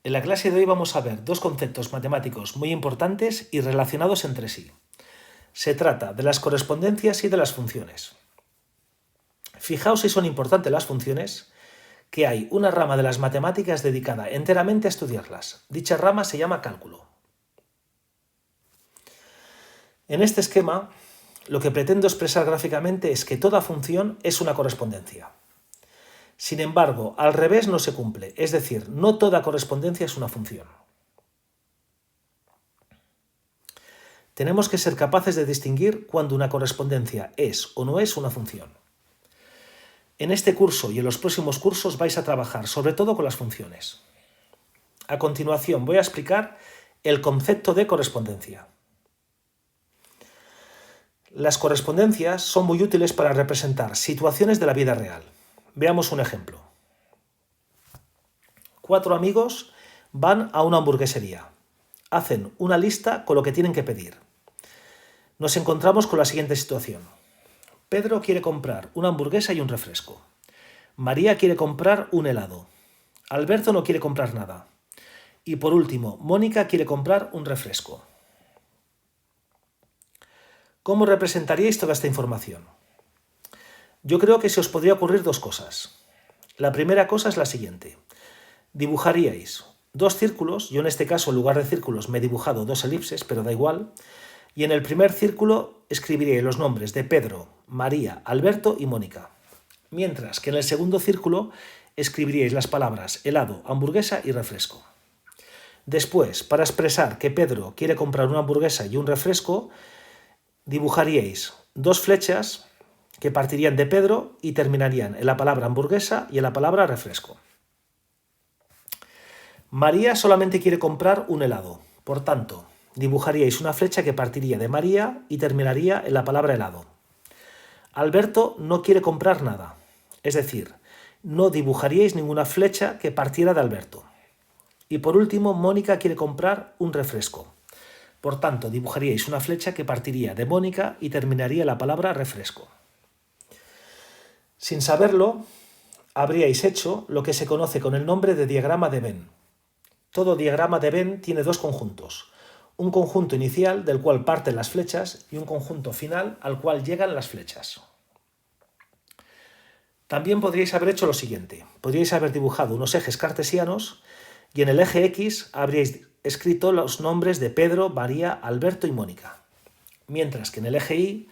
En la clase de hoy vamos a ver dos conceptos matemáticos muy importantes y relacionados entre sí. Se trata de las correspondencias y de las funciones. Fijaos si son importantes las funciones, que hay una rama de las matemáticas dedicada enteramente a estudiarlas. Dicha rama se llama cálculo. En este esquema, lo que pretendo expresar gráficamente es que toda función es una correspondencia. Sin embargo, al revés no se cumple, es decir, no toda correspondencia es una función. Tenemos que ser capaces de distinguir cuando una correspondencia es o no es una función. En este curso y en los próximos cursos vais a trabajar sobre todo con las funciones. A continuación voy a explicar el concepto de correspondencia. Las correspondencias son muy útiles para representar situaciones de la vida real. Veamos un ejemplo. 4 amigos van a una hamburguesería. Hacen una lista con lo que tienen que pedir. Nos encontramos con la siguiente situación. Pedro quiere comprar una hamburguesa y un refresco. María quiere comprar un helado. Alberto no quiere comprar nada. Y por último, Mónica quiere comprar un refresco. ¿Cómo representaríais toda esta información? Yo creo que se os podría ocurrir dos cosas. La primera cosa es la siguiente. Dibujaríais dos círculos, yo en este caso en lugar de círculos me he dibujado dos elipses, pero da igual, y en el primer círculo escribiríais los nombres de Pedro, María, Alberto y Mónica. Mientras que en el segundo círculo escribiríais las palabras helado, hamburguesa y refresco. Después, para expresar que Pedro quiere comprar una hamburguesa y un refresco, dibujaríais dos flechas que partirían de Pedro y terminarían en la palabra hamburguesa y en la palabra refresco. María solamente quiere comprar un helado, por tanto, dibujaríais una flecha que partiría de María y terminaría en la palabra helado. Alberto no quiere comprar nada, es decir, no dibujaríais ninguna flecha que partiera de Alberto. Y por último, Mónica quiere comprar un refresco. Por tanto, dibujaríais una flecha que partiría de Mónica y terminaría en la palabra refresco. Sin saberlo, habríais hecho lo que se conoce con el nombre de diagrama de Venn. Todo diagrama de Venn tiene dos conjuntos. Un conjunto inicial del cual parten las flechas y un conjunto final al cual llegan las flechas. También podríais haber hecho lo siguiente. Podríais haber dibujado unos ejes cartesianos y en el eje X habríais escrito los nombres de Pedro, María, Alberto y Mónica. Mientras que en el eje Y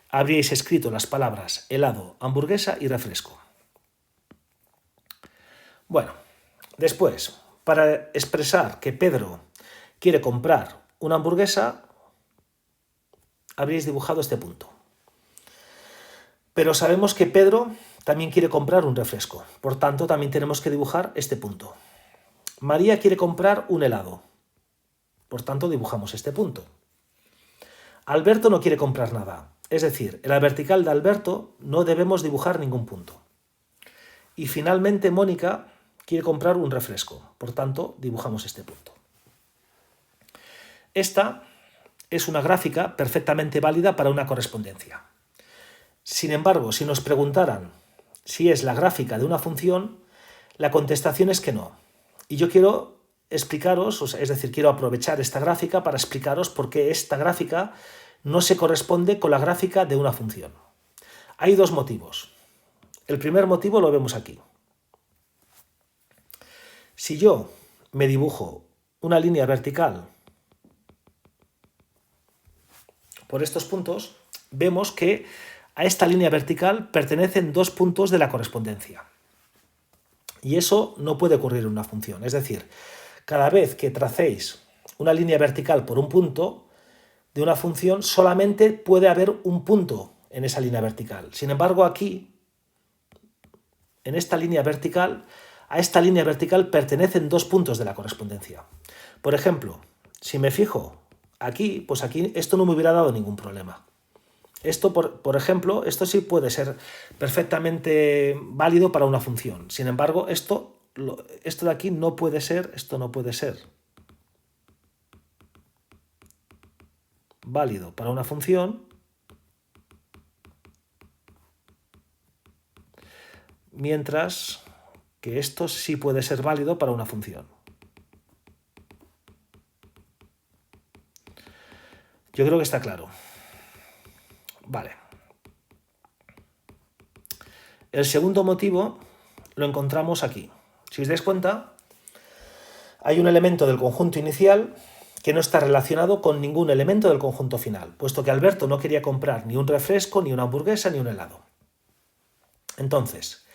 habríais escrito las palabras helado, hamburguesa y refresco. Bueno, después, para expresar que Pedro quiere comprar una hamburguesa, habríais dibujado este punto. Pero sabemos que Pedro también quiere comprar un refresco, por tanto también tenemos que dibujar este punto. María quiere comprar un helado, por tanto dibujamos este punto. Alberto no quiere comprar nada, es decir, en la vertical de Alberto no debemos dibujar ningún punto. Y finalmente Mónica quiere comprar un refresco, por tanto dibujamos este punto. Esta es una gráfica perfectamente válida para una correspondencia. Sin embargo, si nos preguntaran si es la gráfica de una función, la contestación es que no. Y yo quiero explicaros, es decir, quiero aprovechar esta gráfica para explicaros por qué esta gráfica no se corresponde con la gráfica de una función. Hay dos motivos. El primer motivo lo vemos aquí. Si yo me dibujo una línea vertical por estos puntos, vemos que a esta línea vertical pertenecen dos puntos de la correspondencia. Y eso no puede ocurrir en una función. Es decir, cada vez que tracéis una línea vertical por un punto de una función, solamente puede haber un punto en esa línea vertical. Sin embargo, aquí, en esta línea vertical, a esta línea vertical pertenecen dos puntos de la correspondencia. Por ejemplo, si me fijo aquí, pues aquí esto no me hubiera dado ningún problema. Esto, por ejemplo, esto sí puede ser perfectamente válido para una función. Sin embargo, esto de aquí no puede ser, esto no puede ser válido para una función, mientras que esto sí puede ser válido para una función. Yo creo que está claro. Vale. El segundo motivo lo encontramos aquí. Si os dais cuenta, hay un elemento del conjunto inicial que no está relacionado con ningún elemento del conjunto final, puesto que Alberto no quería comprar ni un refresco, ni una hamburguesa, ni un helado. Entonces,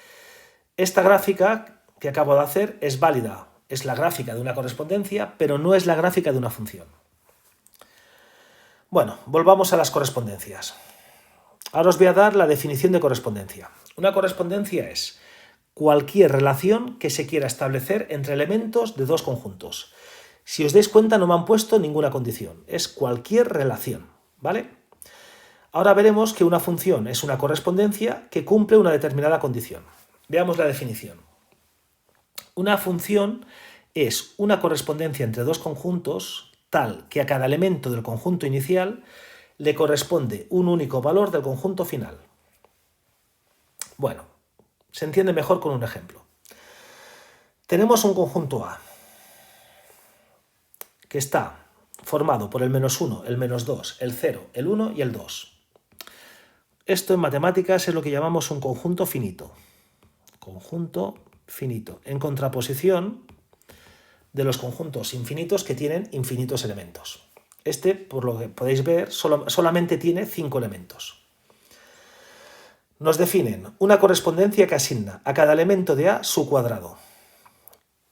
esta gráfica que acabo de hacer es válida, es la gráfica de una correspondencia, pero no es la gráfica de una función. Bueno, volvamos a las correspondencias. Ahora os voy a dar la definición de correspondencia. Una correspondencia es cualquier relación que se quiera establecer entre elementos de dos conjuntos. Si os dais cuenta, no me han puesto ninguna condición. Es cualquier relación, ¿vale? Ahora veremos que una función es una correspondencia que cumple una determinada condición. Veamos la definición. Una función es una correspondencia entre dos conjuntos tal que a cada elemento del conjunto inicial le corresponde un único valor del conjunto final. Bueno, se entiende mejor con un ejemplo. Tenemos un conjunto A que está formado por el -1, el -2, el 0, el 1 y el 2. Esto en matemáticas es lo que llamamos un conjunto finito. Conjunto finito, en contraposición de los conjuntos infinitos que tienen infinitos elementos. Este, por lo que podéis ver, solamente tiene 5 elementos. Nos definen una correspondencia que asigna a cada elemento de A su cuadrado.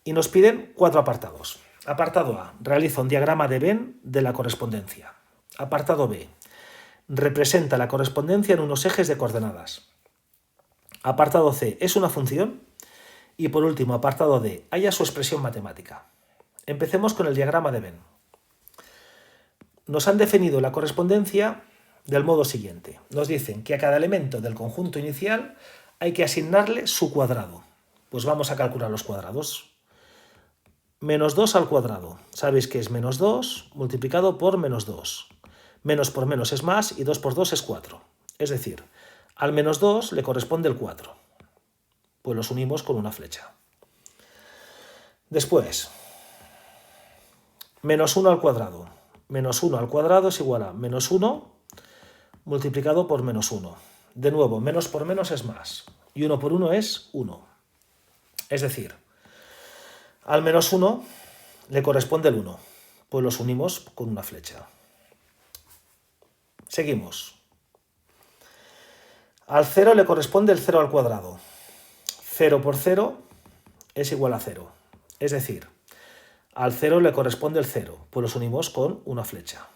Y nos piden 4 apartados. Apartado A, realiza un diagrama de Venn de la correspondencia. Apartado B, representa la correspondencia en unos ejes de coordenadas. Apartado C, es una función. Y por último, apartado D, halla su expresión matemática. Empecemos con el diagrama de Venn. Nos han definido la correspondencia del modo siguiente. Nos dicen que a cada elemento del conjunto inicial hay que asignarle su cuadrado. Pues vamos a calcular los cuadrados. -2 al cuadrado. Sabéis que es -2 multiplicado por -2. Menos por menos es más y 2 por 2 es 4. Es decir, al -2 le corresponde el 4. Pues los unimos con una flecha. Después, -1 al cuadrado. -1 al cuadrado es igual a -1 multiplicado por -1. De nuevo, menos por menos es más. Y 1 por 1 es 1. Es decir, al -1 le corresponde el 1. Pues los unimos con una flecha. Seguimos. Al 0 le corresponde el 0 al cuadrado. 0 por 0 es igual a 0. Es decir, al 0 le corresponde el 0. Pues los unimos con una flecha.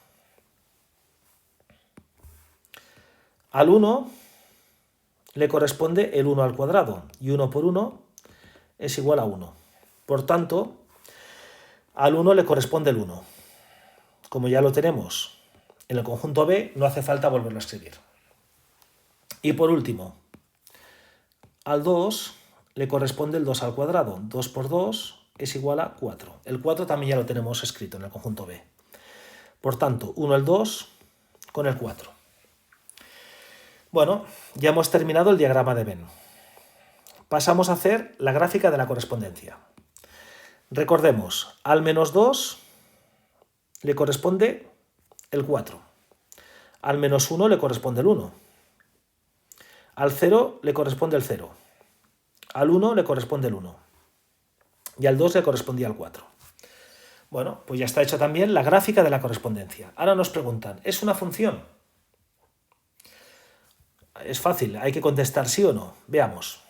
Al 1 le corresponde el 1 al cuadrado. Y 1 por 1 es igual a 1. Por tanto, al 1 le corresponde el 1. Como ya lo tenemos en el conjunto B, no hace falta volverlo a escribir. Y por último, al 2 le corresponde el 2 al cuadrado. 2 por 2 es igual a 4. El 4 también ya lo tenemos escrito en el conjunto B. Por tanto, 1 al 2 con el 4. Bueno, ya hemos terminado el diagrama de Venn. Pasamos a hacer la gráfica de la correspondencia. Recordemos, al -2 le corresponde el 4. Al -1 le corresponde el 1. Al 0 le corresponde el 0. Al 1 le corresponde el 1. Y al 2 le correspondía el 4. Bueno, pues ya está hecha también la gráfica de la correspondencia. Ahora nos preguntan, ¿es una función? Es fácil, hay que contestar sí o no. Veamos.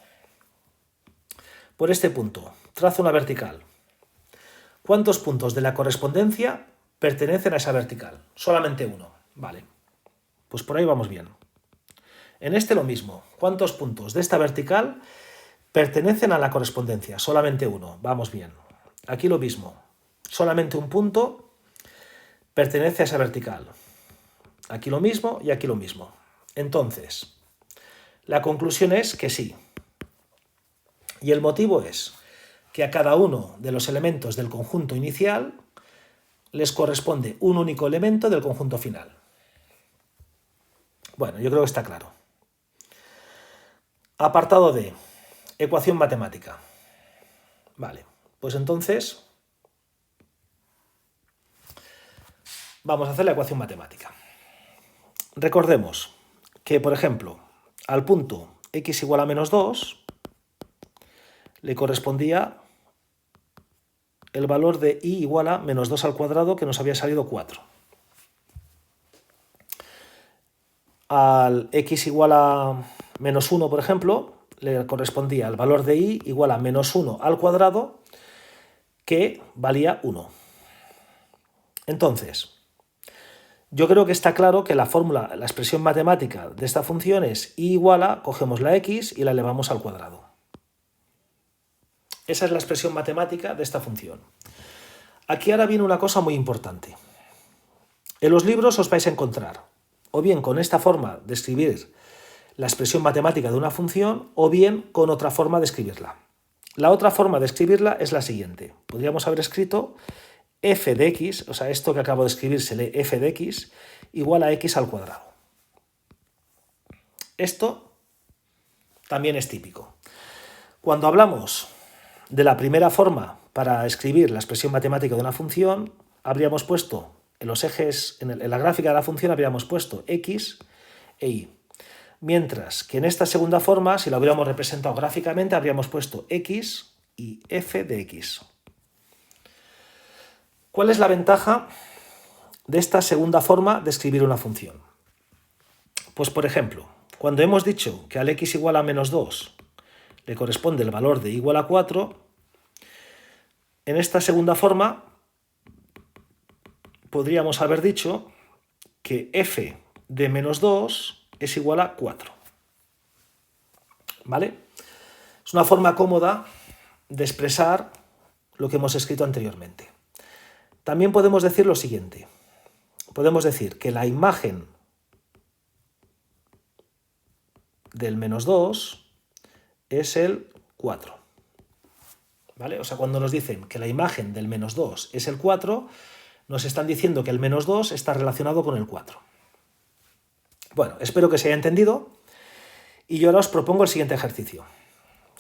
Por este punto, trazo una vertical. ¿Cuántos puntos de la correspondencia pertenecen a esa vertical? Solamente uno. Vale. Pues por ahí vamos bien. En este lo mismo. ¿Cuántos puntos de esta vertical pertenecen a la correspondencia? Solamente uno. Vamos bien. Aquí lo mismo. Solamente un punto pertenece a esa vertical. Aquí lo mismo y aquí lo mismo. Entonces, la conclusión es que sí. Y el motivo es que a cada uno de los elementos del conjunto inicial les corresponde un único elemento del conjunto final. Bueno, yo creo que está claro. Apartado D, ecuación matemática. Vale, pues entonces Vamos a hacer la ecuación matemática. Recordemos que, por ejemplo, al punto x igual a menos 2 le correspondía el valor de y igual a menos 2 al cuadrado, que nos había salido 4. Al x igual a menos 1, por ejemplo, le correspondía el valor de y igual a menos 1 al cuadrado, que valía 1. Entonces, yo creo que está claro que la fórmula, la expresión matemática de esta función es y igual a, cogemos la x y la elevamos al cuadrado. Esa es la expresión matemática de esta función. Aquí ahora viene una cosa muy importante. En los libros os vais a encontrar o bien con esta forma de escribir la expresión matemática de una función o bien con otra forma de escribirla. La otra forma de escribirla es la siguiente. Podríamos haber escrito f de x, o sea, esto que acabo de escribir se lee f de x igual a x al cuadrado. Esto también es típico. Cuando hablamos de la primera forma para escribir la expresión matemática de una función, habríamos puesto en los ejes, en la gráfica de la función habríamos puesto x e y. Mientras que en esta segunda forma, si la hubiéramos representado gráficamente, habríamos puesto x y f de x. ¿Cuál es la ventaja de esta segunda forma de escribir una función? Pues, por ejemplo, cuando hemos dicho que al x igual a menos 2 le corresponde el valor de y igual a 4, en esta segunda forma podríamos haber dicho que f de menos 2 es igual a 4. ¿Vale? Es una forma cómoda de expresar lo que hemos escrito anteriormente. También podemos decir lo siguiente. Podemos decir que la imagen del menos 2 es el 4. ¿Vale? O sea, cuando nos dicen que la imagen del menos 2 es el 4, nos están diciendo que el menos 2 está relacionado con el 4. Bueno, espero que se haya entendido y yo ahora os propongo el siguiente ejercicio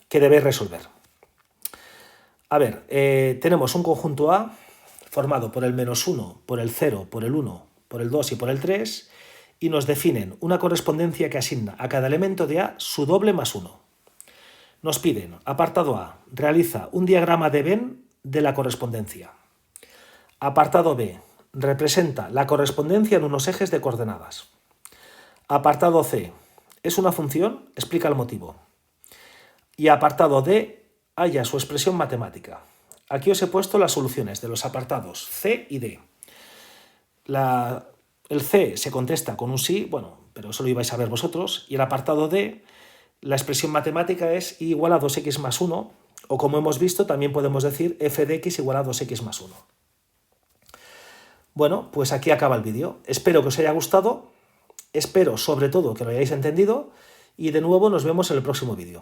que debéis resolver. A ver, tenemos un conjunto A formado por el menos 1, por el 0, por el 1, por el 2 y por el 3 y nos definen una correspondencia que asigna a cada elemento de A su doble más 1. Nos piden, apartado A, realiza un diagrama de Venn de la correspondencia. Apartado B, representa la correspondencia en unos ejes de coordenadas. Apartado C, es una función, explica el motivo. Y apartado D, halla su expresión matemática. Aquí os he puesto las soluciones de los apartados C y D. El C se contesta con un sí, bueno, pero eso lo ibais a ver vosotros. Y el apartado D, la expresión matemática es y igual a 2x más 1, o como hemos visto, también podemos decir f de x igual a 2x más 1. Bueno, pues aquí acaba el vídeo. Espero que os haya gustado, espero sobre todo que lo hayáis entendido y de nuevo nos vemos en el próximo vídeo.